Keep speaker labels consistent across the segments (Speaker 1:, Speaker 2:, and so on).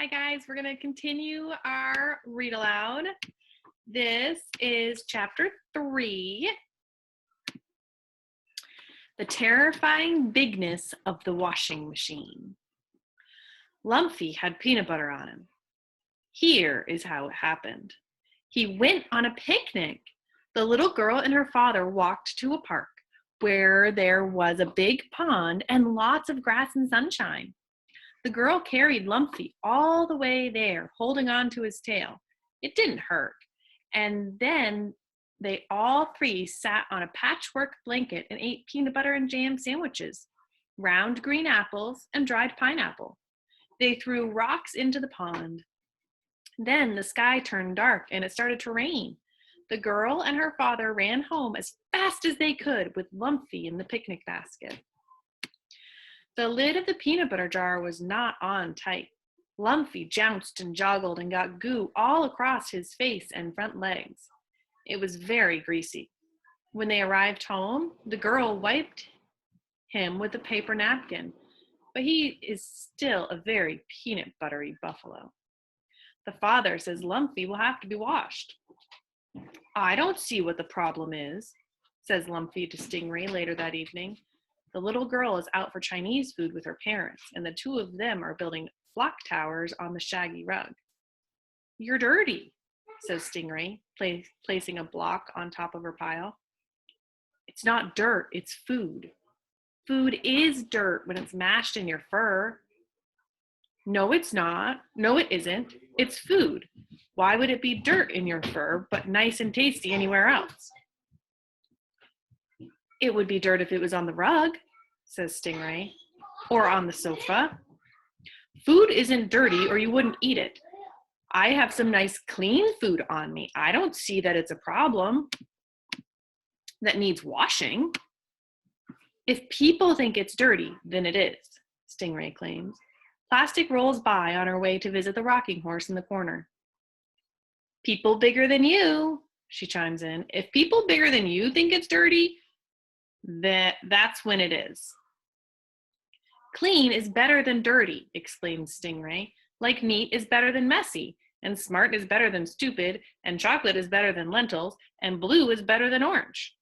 Speaker 1: Hi guys, we're going to continue our read aloud. This is chapter 3, The Terrifying Bigness of the Washing Machine. Lumpy had peanut butter on him. Here is how it happened. He went on a picnic. The little girl and her father walked to a park where there was a big pond and lots of grass and sunshine. The girl carried Lumpy all the way there, holding on to his tail. It didn't hurt. And then they all three sat on a patchwork blanket and ate peanut butter and jam sandwiches, round green apples, and dried pineapple. They threw rocks into the pond. Then the sky turned dark and it started to rain. The girl and her father ran home as fast as they could with Lumpy in the picnic basket. The lid of the peanut butter jar was not on tight. Lumpy jounced and joggled and got goo all across his face and front legs. It was very greasy. When they arrived home, the girl wiped him with a paper napkin, but he is still a very peanut buttery buffalo. The father says Lumpy will have to be washed. I don't see what the problem is, says Lumpy to Stingray later that evening. The little girl is out for Chinese food with her parents, and the two of them are building block towers on the shaggy rug. You're dirty, says Stingray, placing a block on top of her pile. It's not dirt, it's food. Food is dirt when it's mashed in your fur. No, it's not. No, it isn't. It's food. Why would it be dirt in your fur, but nice and tasty anywhere else? It would be dirt if it was on the rug, says Stingray, or on the sofa. Food isn't dirty or you wouldn't eat it. I have some nice clean food on me. I don't see that it's a problem that needs washing. If people think it's dirty, then it is, Stingray claims. Plastic rolls by on her way to visit the rocking horse in the corner. People bigger than you, she chimes in. If people bigger than you think it's dirty, that's when it is. Clean is better than dirty, explains Stingray. Like neat is better than messy, and smart is better than stupid, and chocolate is better than lentils, and blue is better than orange.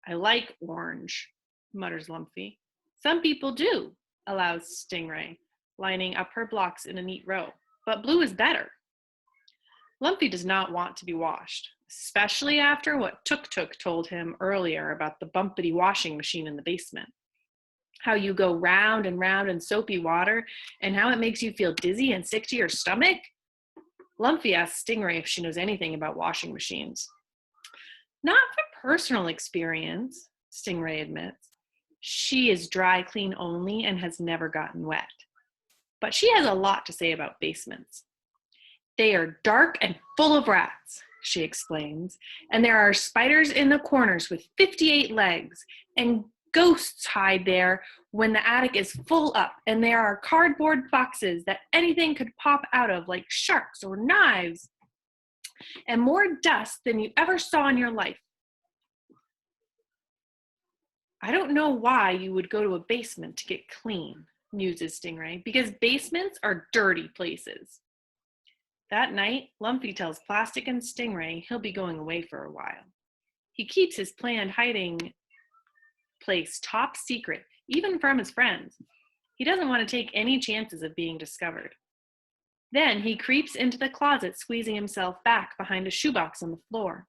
Speaker 1: I like orange, mutters Lumpy. Some people do, allows Stingray, lining up her blocks in a neat row, but blue is better. Lumpy does not want to be washed, especially after what Tuk-Tuk told him earlier about the bumpity washing machine in the basement. How you go round and round in soapy water and how it makes you feel dizzy and sick to your stomach. Lumpy asks Stingray if she knows anything about washing machines. Not from personal experience, Stingray admits. She is dry clean only and has never gotten wet. But she has a lot to say about basements. They are dark and full of rats, she explains, and there are spiders in the corners with 58 legs, and ghosts hide there when the attic is full up, and there are cardboard boxes that anything could pop out of, like sharks or knives, and more dust than you ever saw in your life. I don't know why you would go to a basement to get clean, muses Stingray, because basements are dirty places. That night, Lumpy tells Plastic and Stingray he'll be going away for a while. He keeps his planned hiding place top secret, even from his friends. He doesn't want to take any chances of being discovered. Then he creeps into the closet, squeezing himself back behind a shoebox on the floor.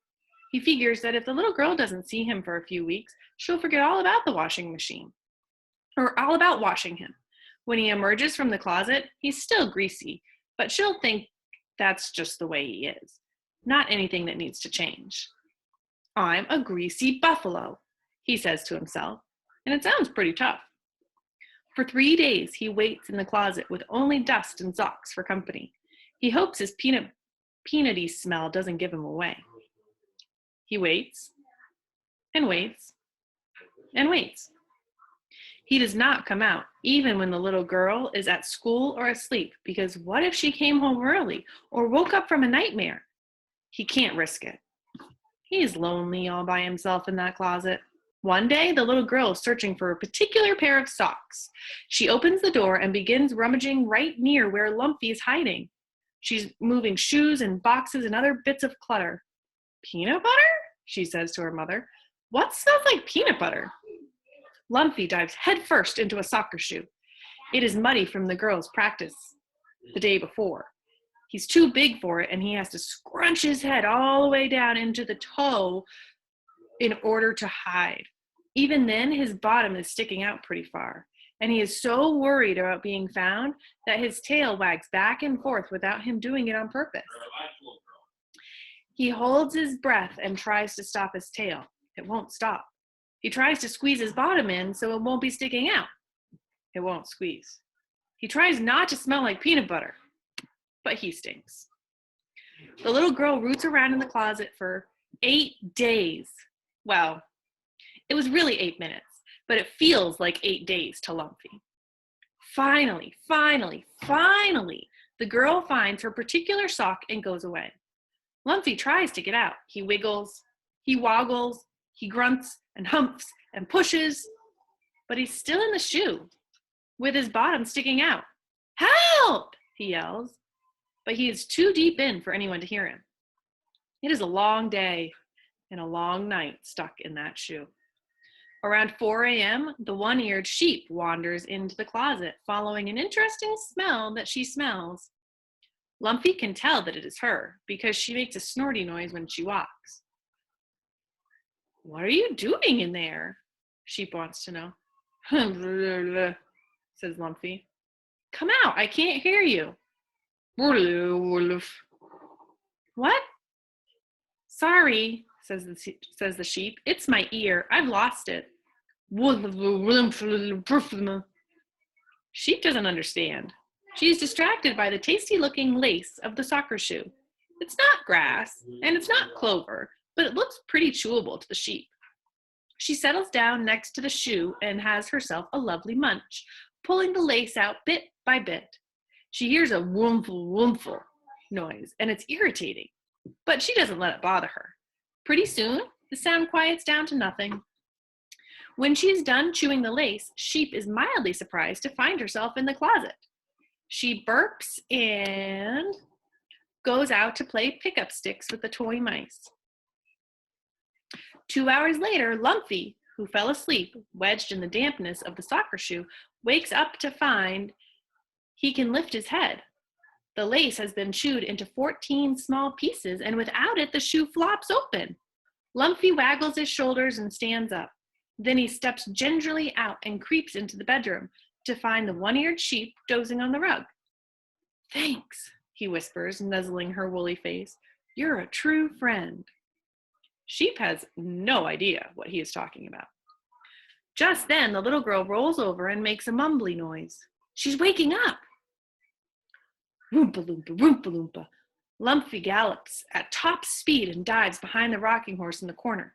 Speaker 1: He figures that if the little girl doesn't see him for a few weeks, she'll forget all about the washing machine, or all about washing him. When he emerges from the closet, he's still greasy, but she'll think that's just the way he is. Not anything that needs to change. I'm a greasy buffalo, he says to himself, and it sounds pretty tough. For 3 days, he waits in the closet with only dust and socks for company. He hopes his peanutty smell doesn't give him away. He waits, and waits, and waits. He does not come out, even when the little girl is at school or asleep, because what if she came home early or woke up from a nightmare? He can't risk it. He is lonely all by himself in that closet. One day, the little girl is searching for a particular pair of socks. She opens the door and begins rummaging right near where Lumpy is hiding. She's moving shoes and boxes and other bits of clutter. Peanut butter? She says to her mother. What smells like peanut butter? Lumpy dives headfirst into a soccer shoe. It is muddy from the girls' practice the day before. He's too big for it, and he has to scrunch his head all the way down into the toe in order to hide. Even then, his bottom is sticking out pretty far, and he is so worried about being found that his tail wags back and forth without him doing it on purpose. He holds his breath and tries to stop his tail. It won't stop. He tries to squeeze his bottom in so it won't be sticking out. It won't squeeze. He tries not to smell like peanut butter, but he stinks. The little girl roots around in the closet for 8 days. Well, it was really 8 minutes, but it feels like 8 days to Lumpy. Finally, the girl finds her particular sock and goes away. Lumpy tries to get out. He wiggles, he woggles, he grunts and humps and pushes, but he's still in the shoe with his bottom sticking out. Help! He yells, but he is too deep in for anyone to hear him. It is a long day and a long night stuck in that shoe. Around 4 a.m., the one-eared sheep wanders into the closet, following an interesting smell that she smells. Lumpy can tell that it is her because she makes a snorty noise when she walks. What are you doing in there? Sheep wants to know. Says Lumpy. Come out, I can't hear you. What? Sorry, says the sheep. It's my ear. I've lost it. Sheep doesn't understand. She is distracted by the tasty-looking lace of the soccer shoe. It's not grass, and it's not clover, but it looks pretty chewable to the sheep. She settles down next to the shoe and has herself a lovely munch, pulling the lace out bit by bit. She hears a woomful noise, and it's irritating, but she doesn't let it bother her. Pretty soon, the sound quiets down to nothing. When she is done chewing the lace, Sheep is mildly surprised to find herself in the closet. She burps and goes out to play pick-up sticks with the toy mice. 2 hours later, Lumpy, who fell asleep, wedged in the dampness of the soccer shoe, wakes up to find he can lift his head. The lace has been chewed into 14 small pieces, and without it, the shoe flops open. Lumpy waggles his shoulders and stands up. Then he steps gingerly out and creeps into the bedroom to find the one-eared sheep dozing on the rug. Thanks, he whispers, nuzzling her woolly face. You're a true friend. Sheep has no idea what he is talking about. Just then, the little girl rolls over and makes a mumbly noise. She's waking up. Roompa-loompa, roompa-loompa. Lumpy gallops at top speed and dives behind the rocking horse in the corner.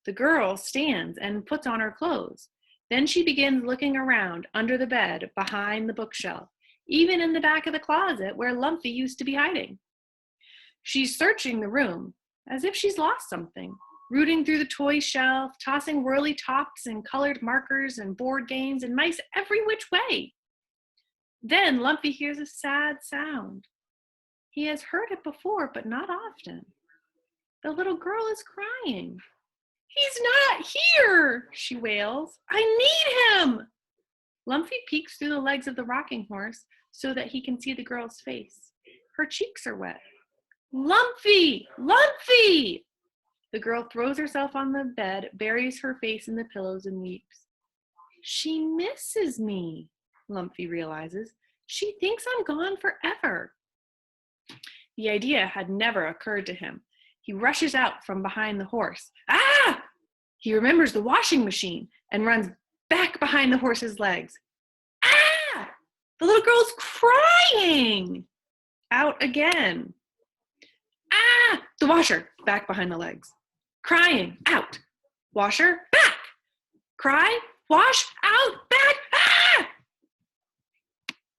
Speaker 1: The girl stands and puts on her clothes. Then she begins looking around under the bed, behind the bookshelf, even in the back of the closet where Lumpy used to be hiding. She's searching the room as if she's lost something, rooting through the toy shelf, tossing whirly tops and colored markers and board games and mice every which way. Then Lumpy hears a sad sound. He has heard it before, but not often. The little girl is crying. He's not here, she wails. I need him. Lumpy peeks through the legs of the rocking horse so that he can see the girl's face. Her cheeks are wet. Lumpy! Lumpy! The girl throws herself on the bed, buries her face in the pillows, and weeps. She misses me, Lumpy realizes. She thinks I'm gone forever. The idea had never occurred to him. He rushes out from behind the horse. Ah! He remembers the washing machine and runs back behind the horse's legs. Ah! The little girl's crying! Out again. Ah! The washer, back behind the legs. Crying, out. Washer, back. Cry, wash, out, back. Ah!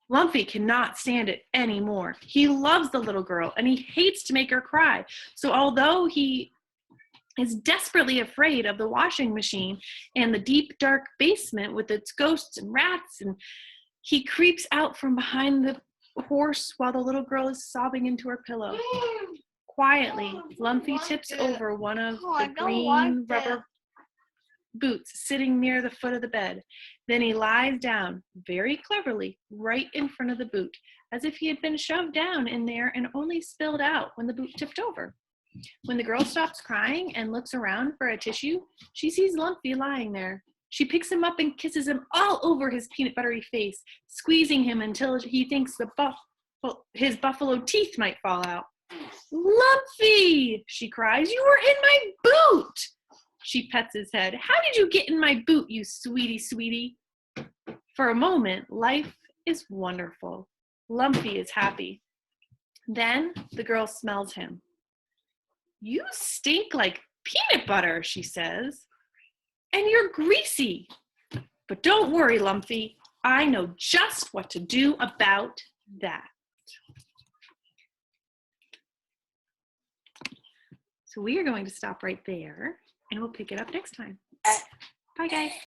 Speaker 1: Lumpy cannot stand it anymore. He loves the little girl and he hates to make her cry. So although he is desperately afraid of the washing machine and the deep, dark basement with its ghosts and rats, and he creeps out from behind the horse while the little girl is sobbing into her pillow. Quietly, Lumpy tips over one of the green rubber boots sitting near the foot of the bed. Then he lies down, very cleverly, right in front of the boot, as if he had been shoved down in there and only spilled out when the boot tipped over. When the girl stops crying and looks around for a tissue, she sees Lumpy lying there. She picks him up and kisses him all over his peanut buttery face, squeezing him until he thinks his buffalo teeth might fall out. Lumpy, she cries, you were in my boot. She pets his head. How did you get in my boot, you sweetie, sweetie? For a moment, life is wonderful. Lumpy is happy. Then the girl smells him. You stink like peanut butter, she says, and you're greasy. But don't worry, Lumpy. I know just what to do about that. So we are going to stop right there, and we'll pick it up next time. Bye, guys.